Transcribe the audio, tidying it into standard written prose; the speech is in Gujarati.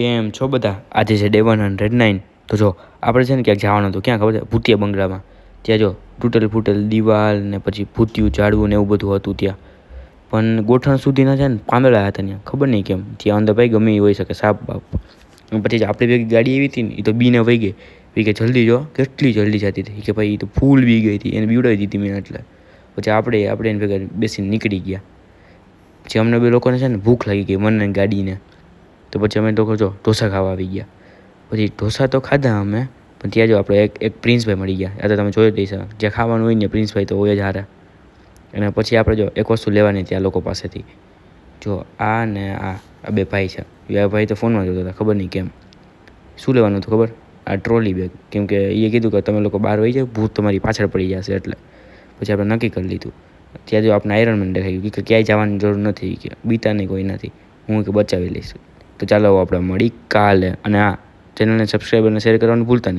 કેમ છો બધા? આજે છે ડે 109. તો જો આપણે છે ને ક્યાંક જવાનું હતું. ક્યાં ખબર છે? ભૂતિયા બંગલામાં. ત્યાં જો તૂટેલ ફૂટેલ દિવાલ ને પછી ભૂતિયું ઝાડવું ને એવું બધું હતું ત્યાં. પણ ગોઠણ સુધીના છે ને પાંદડા હતા ત્યાં. ખબર નહીં કેમ. ત્યાં અંદર ભાઈ ગમે એ હોઈ શકે, સાપ બાપ. અને પછી આપણી ભેગી ગાડી એવી હતી ને, એ તો બીને વહી ગઈ. એ કે જલ્દી જો, કેટલી જલ્દી જતી હતી. કે ભાઈ એ તો ફૂલ બી ગઈ હતી, એને બીવડાવી દીધી મેં એટલે. પછી આપણે એને ભેગા બેસીને નીકળી ગયા. પછી અમને બે લોકોને છે ને ભૂખ લાગી ગઈ, મને ને ગાડીને. તો પછી અમે લોકો જો ઢોસા ખાવા આવી ગયા. પછી ઢોસા તો ખાધા અમે, પણ ત્યાં જો આપણે એક પ્રિન્સભાઈ મળી ગયા. આ તો તમે જોઈ જ લઈશ, જ્યાં ખાવાનું હોય ને પ્રિન્સભાઈ તો હોય જ હારા. અને પછી આપણે જો એક વસ્તુ લેવાની ત્યાં લોકો પાસેથી. જો આ ને આ બે ભાઈ છે. એ ભાઈ તો ફોનમાં જોતા હતા, ખબર નહીં કેમ. શું લેવાનું હતું ખબર? આ ટ્રોલી બેગ. કેમ કે એ કીધું કે તમે લોકો બહાર વહી જાઓ, ભૂત તમારી પાછળ પડી જશે એટલે. પછી આપણે નક્કી કરી લીધું. ત્યાં જો આપણે આયરન મેન દેખાઈ ગયું કે ક્યાંય જવાની જરૂર નથી, કે બીતા નહીં કોઈ નથી, હું કે બચાવી લઈશ. તો ચાલો આપણે મળી કાલે. અને ચેનલને સબસ્ક્રાઈબ અને શેર કરવાનું ભૂલતા નહીં.